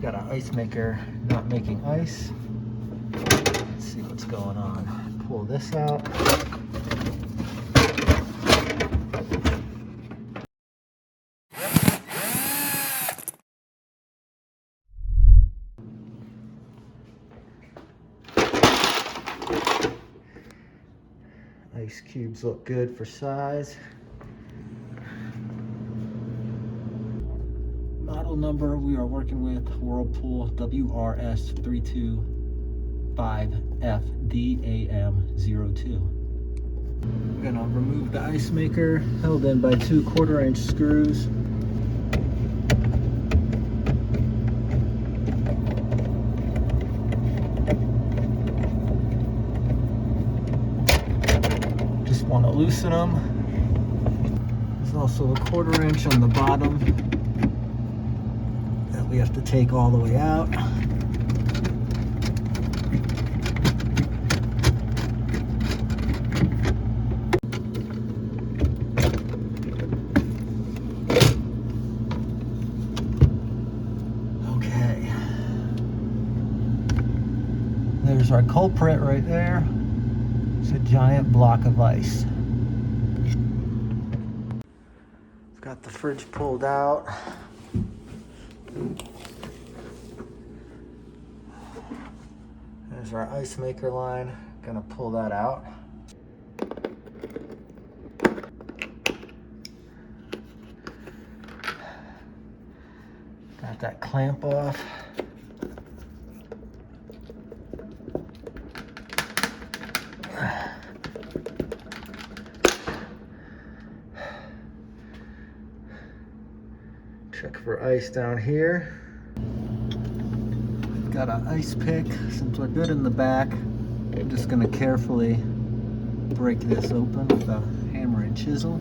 got an ice maker not making ice. Let's see what's going on. Pull this out. Ice cubes look good for size. Model number we are working with Whirlpool WRS325FDAM02. I'm gonna remove the ice maker, held in by 2 1/4-inch screws. Just want to loosen them. There's also a 1/4-inch on the bottom that we have to take all the way out. Okay. There's our culprit right there. It's a giant block of ice. I've got the fridge pulled out. There's our ice maker line. Gonna pull that out. Got that clamp off. Check for ice down here. Got an ice pick. Since we're good in the back, I'm just going to carefully break this open with a hammer and chisel.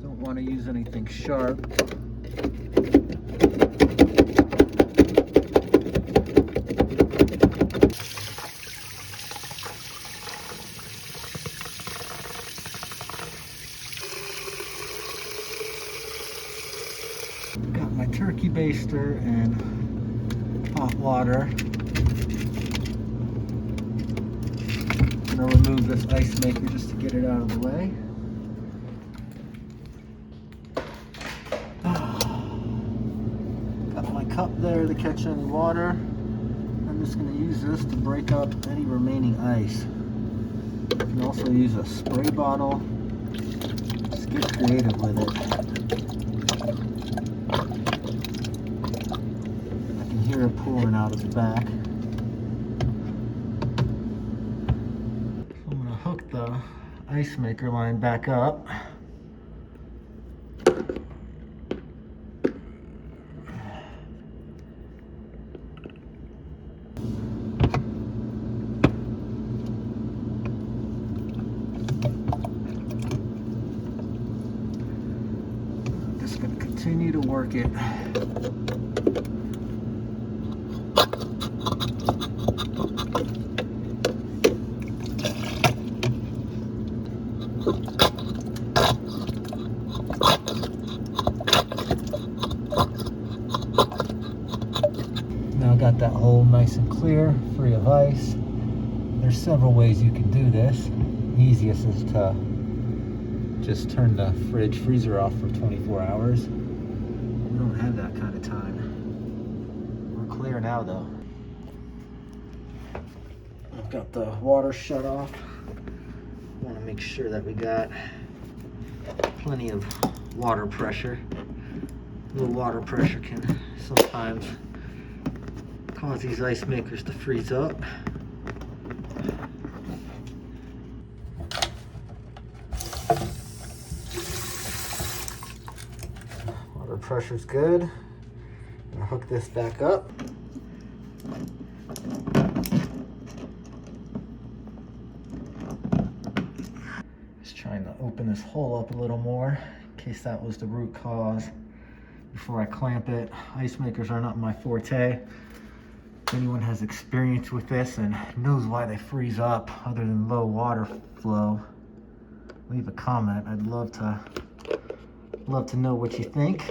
Don't want to use anything sharp. Got my turkey baster and hot water. I'm gonna remove this ice maker just to get it out of the way. Got my cup there to catch any water. I'm just gonna use this to break up any remaining ice. You can also use a spray bottle. Just get creative with it. Hear it pouring out of the back. So I'm going to hook the ice maker line back up. I'm just going to continue to work it. Now I got that hole nice and clear, free of ice. There's several ways you can do this. The easiest is to just turn the fridge freezer off for 24 hours. We don't have that kind of time. We're clear now though. I've got the water shut off. I want to make sure that we got plenty of water pressure. Low water pressure can sometimes cause these ice makers to freeze up. Water pressure's good. I'm gonna hook this back up. Just trying to open this hole up a little more in case that was the root cause before I clamp it. Ice makers are not my forte. If anyone has experience with this and knows why they freeze up other than low water flow, leave a comment. I'd love to Love to know what you think.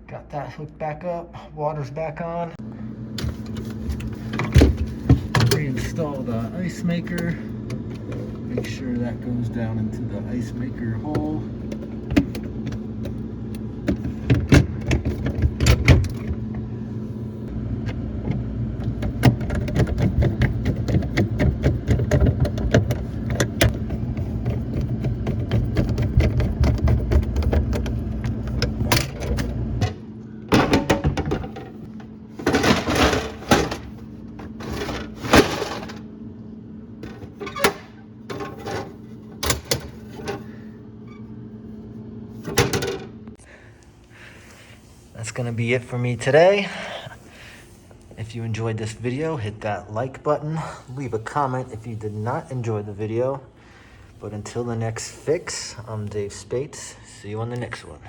Got that hooked back up, water's back on. Reinstall the ice maker. Make sure that goes down into the ice maker hole. That's gonna be it for me today. If you enjoyed this video, hit that like button. Leave a comment if you did not enjoy the video. But until the next fix, I'm Dave Spates. See you on the next one.